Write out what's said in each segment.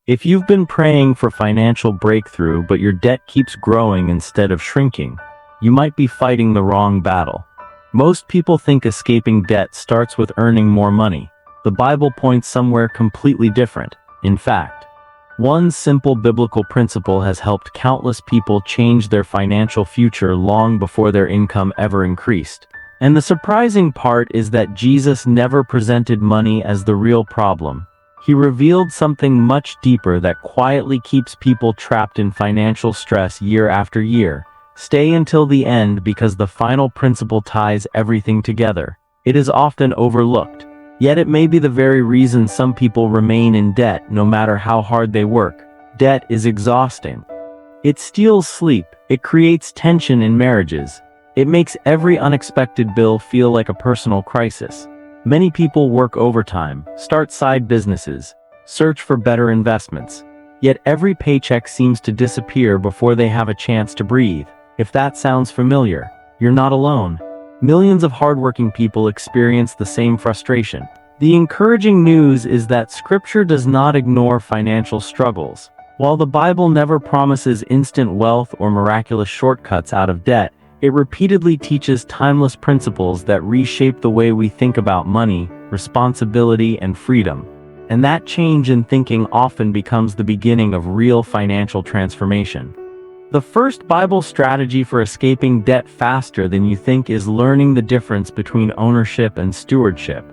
If you've been praying for financial breakthrough but your debt keeps growing instead of shrinking, you might be fighting the wrong battle. Most people think escaping debt starts with earning more money. The Bible points somewhere completely different. In fact, one simple biblical principle has helped countless people change their financial future long before their income ever increased. And the surprising part is that Jesus never presented money as the real problem. He revealed something much deeper that quietly keeps people trapped in financial stress year after year. Stay until the end because the final principle ties everything together. It is often overlooked. Yet it may be the very reason some people remain in debt no matter how hard they work. Debt is exhausting. It steals sleep. It creates tension in marriages. It makes every unexpected bill feel like a personal crisis. Many people work overtime, start side businesses, search for better investments. Yet every paycheck seems to disappear before they have a chance to breathe. If that sounds familiar, you're not alone. Millions of hardworking people experience the same frustration. The encouraging news is that Scripture does not ignore financial struggles. While the Bible never promises instant wealth or miraculous shortcuts out of debt, it repeatedly teaches timeless principles that reshape the way we think about money, responsibility, and freedom. And that change in thinking often becomes the beginning of real financial transformation. The first Bible strategy for escaping debt faster than you think is learning the difference between ownership and stewardship.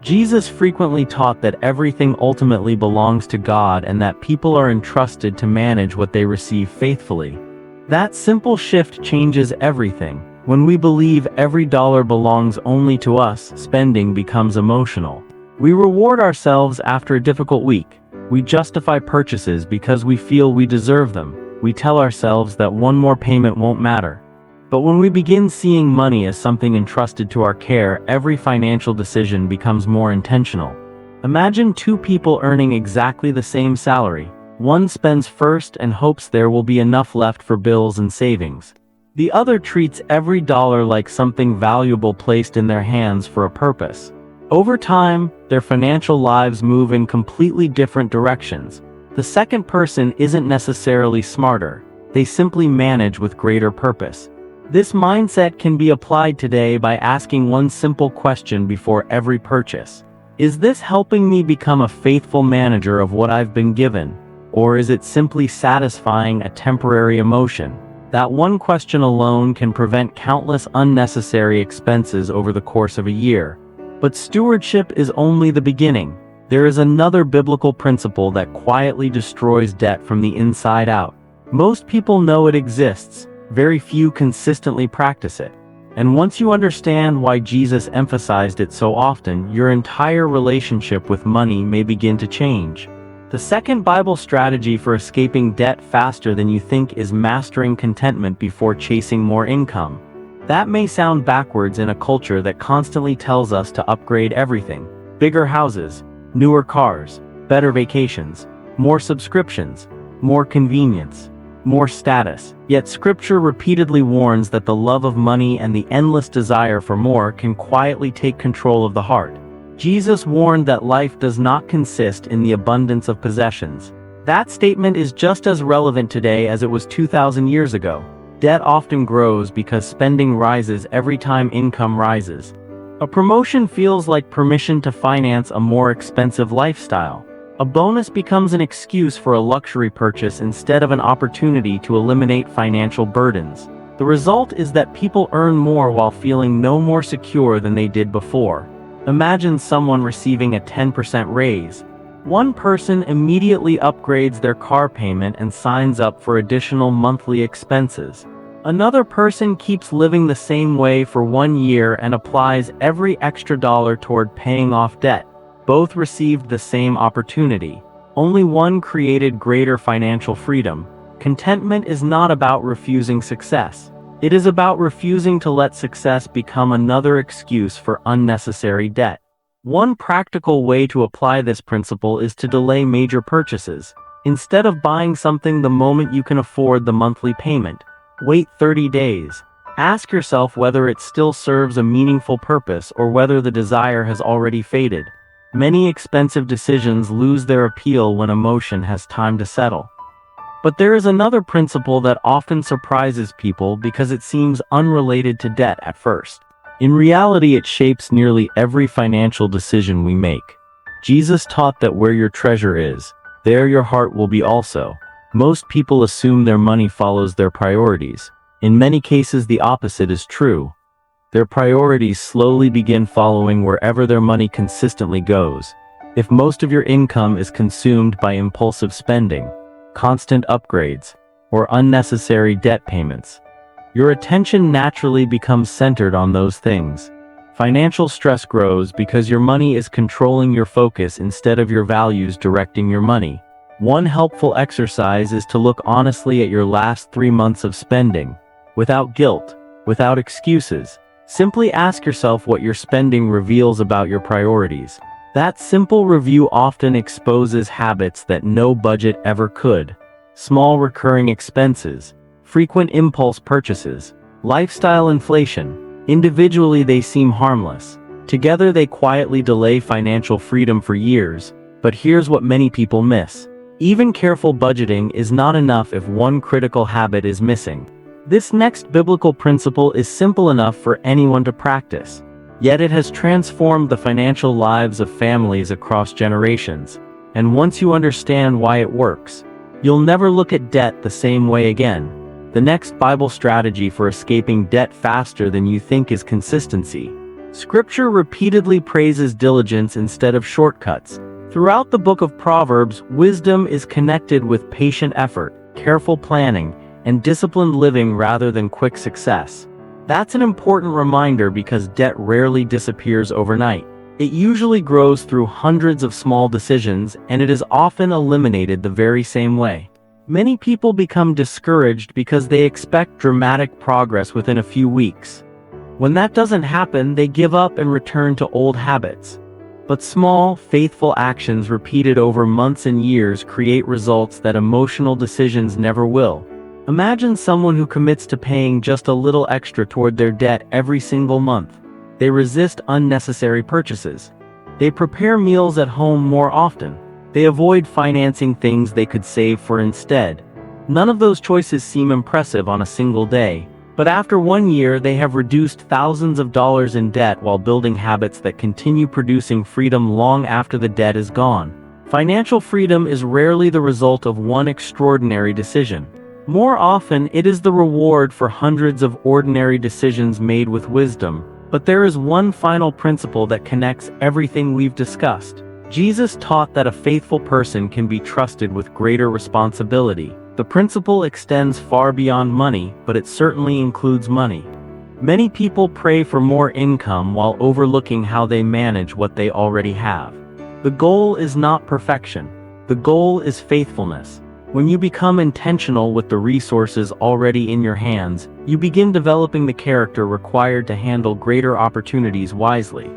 Jesus frequently taught that everything ultimately belongs to God and that people are entrusted to manage what they receive faithfully. That simple shift changes everything. When we believe every dollar belongs only to us, spending becomes emotional. We reward ourselves after a difficult week. We justify purchases because we feel we deserve them. We tell ourselves that one more payment won't matter. But when we begin seeing money as something entrusted to our care, every financial decision becomes more intentional. Imagine two people earning exactly the same salary. One spends first and hopes there will be enough left for bills and savings. The other treats every dollar like something valuable placed in their hands for a purpose. Over time, their financial lives move in completely different directions. The second person isn't necessarily smarter. They simply manage with greater purpose. This mindset can be applied today by asking one simple question before every purchase. Is this helping me become a faithful manager of what I've been given? Or is it simply satisfying a temporary emotion? That one question alone can prevent countless unnecessary expenses over the course of a year. But stewardship is only the beginning. There is another biblical principle that quietly destroys debt from the inside out. Most people know it exists. Very few consistently practice it. And once you understand why Jesus emphasized it so often, your entire relationship with money may begin to change. The second Bible strategy for escaping debt faster than you think is mastering contentment before chasing more income. That may sound backwards in a culture that constantly tells us to upgrade everything. Bigger houses, newer cars, better vacations, more subscriptions, more convenience, more status. Yet Scripture repeatedly warns that the love of money and the endless desire for more can quietly take control of the heart. Jesus warned that life does not consist in the abundance of possessions. That statement is just as relevant today as it was 2,000 years ago. Debt often grows because spending rises every time income rises. A promotion feels like permission to finance a more expensive lifestyle. A bonus becomes an excuse for a luxury purchase instead of an opportunity to eliminate financial burdens. The result is that people earn more while feeling no more secure than they did before. Imagine someone receiving a 10% raise. One person immediately upgrades their car payment and signs up for additional monthly expenses. Another person keeps living the same way for 1 year and applies every extra dollar toward paying off debt. Both received the same opportunity. Only one created greater financial freedom. Contentment is not about refusing success. It is about refusing to let success become another excuse for unnecessary debt. One practical way to apply this principle is to delay major purchases. Instead of buying something the moment you can afford the monthly payment, wait 30 days. Ask yourself whether it still serves a meaningful purpose or whether the desire has already faded. Many expensive decisions lose their appeal when emotion has time to settle. But there is another principle that often surprises people because it seems unrelated to debt at first. In reality, it shapes nearly every financial decision we make. Jesus taught that where your treasure is, there your heart will be also. Most people assume their money follows their priorities. In many cases, the opposite is true. Their priorities slowly begin following wherever their money consistently goes. If most of your income is consumed by impulsive spending, constant upgrades, or unnecessary debt payments, your attention naturally becomes centered on those things. Financial stress grows because your money is controlling your focus instead of your values directing your money. One helpful exercise is to look honestly at your last 3 months of spending, without guilt, without excuses. Simply ask yourself what your spending reveals about your priorities. That simple review often exposes habits that no budget ever could. Small recurring expenses, frequent impulse purchases, lifestyle inflation. Individually they seem harmless. Together they quietly delay financial freedom for years. But here's what many people miss. Even careful budgeting is not enough if one critical habit is missing. This next biblical principle is simple enough for anyone to practice. Yet it has transformed the financial lives of families across generations. And once you understand why it works, you'll never look at debt the same way again. The next Bible strategy for escaping debt faster than you think is consistency. Scripture repeatedly praises diligence instead of shortcuts. Throughout the book of Proverbs, wisdom is connected with patient effort, careful planning, and disciplined living rather than quick success. That's an important reminder because debt rarely disappears overnight. It usually grows through hundreds of small decisions, and it is often eliminated the very same way. Many people become discouraged because they expect dramatic progress within a few weeks. When that doesn't happen, they give up and return to old habits. But small, faithful actions repeated over months and years create results that emotional decisions never will. Imagine someone who commits to paying just a little extra toward their debt every single month. They resist unnecessary purchases. They prepare meals at home more often. They avoid financing things they could save for instead. None of those choices seem impressive on a single day, but after 1 year they have reduced thousands of dollars in debt while building habits that continue producing freedom long after the debt is gone. Financial freedom is rarely the result of one extraordinary decision. More often, it is the reward for hundreds of ordinary decisions made with wisdom. But there is one final principle that connects everything we've discussed. Jesus taught that a faithful person can be trusted with greater responsibility. The principle extends far beyond money, but it certainly includes money. Many people pray for more income while overlooking how they manage what they already have. The goal is not perfection. The goal is faithfulness. When you become intentional with the resources already in your hands, you begin developing the character required to handle greater opportunities wisely.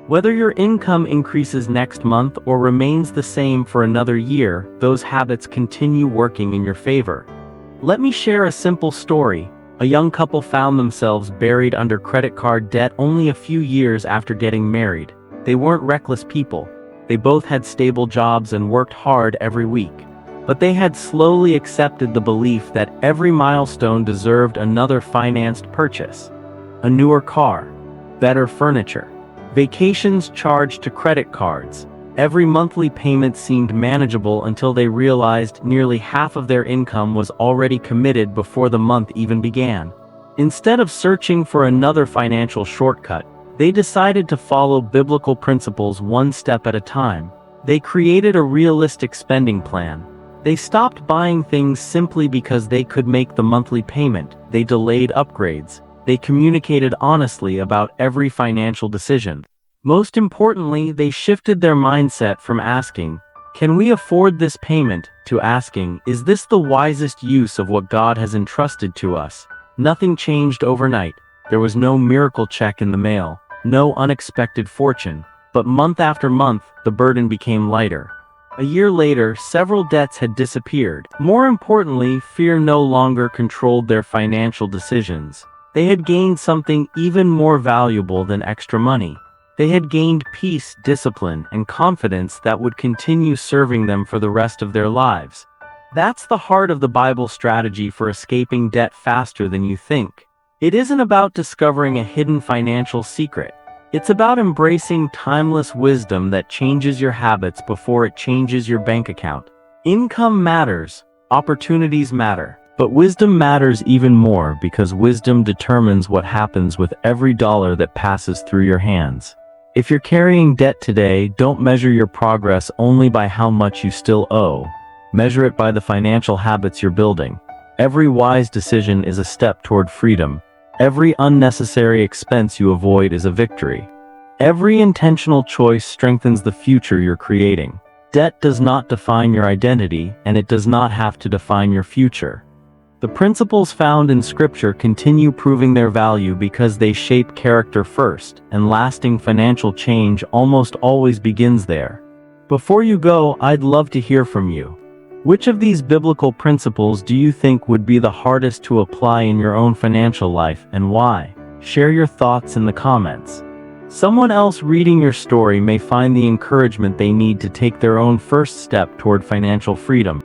Whether your income increases next month or remains the same for another year, those habits continue working in your favor. Let me share a simple story. A young couple found themselves buried under credit card debt only a few years after getting married. They weren't reckless people. They both had stable jobs and worked hard every week. But they had slowly accepted the belief that every milestone deserved another financed purchase. A newer car, better furniture, vacations charged to credit cards. Every monthly payment seemed manageable until they realized nearly half of their income was already committed before the month even began. Instead of searching for another financial shortcut, they decided to follow biblical principles one step at a time. They created a realistic spending plan. They stopped buying things simply because they could make the monthly payment. They delayed upgrades. They communicated honestly about every financial decision. Most importantly, they shifted their mindset from asking, "Can we afford this payment?" to asking, "Is this the wisest use of what God has entrusted to us?" Nothing changed overnight. There was no miracle check in the mail, no unexpected fortune. But month after month, the burden became lighter. A year later, several debts had disappeared. More importantly, fear no longer controlled their financial decisions. They had gained something even more valuable than extra money. They had gained peace, discipline, and confidence that would continue serving them for the rest of their lives. That's the heart of the Bible strategy for escaping debt faster than you think. It isn't about discovering a hidden financial secret. It's about embracing timeless wisdom that changes your habits before it changes your bank account. Income matters, opportunities matter, but wisdom matters even more because wisdom determines what happens with every dollar that passes through your hands. If you're carrying debt today, don't measure your progress only by how much you still owe. Measure it by the financial habits you're building. Every wise decision is a step toward freedom. Every unnecessary expense you avoid is a victory. Every intentional choice strengthens the future you're creating. Debt does not define your identity, and it does not have to define your future. The principles found in Scripture continue proving their value because they shape character first, and lasting financial change almost always begins there. Before you go, I'd love to hear from you. Which of these biblical principles do you think would be the hardest to apply in your own financial life, and why? Share your thoughts in the comments. Someone else reading your story may find the encouragement they need to take their own first step toward financial freedom.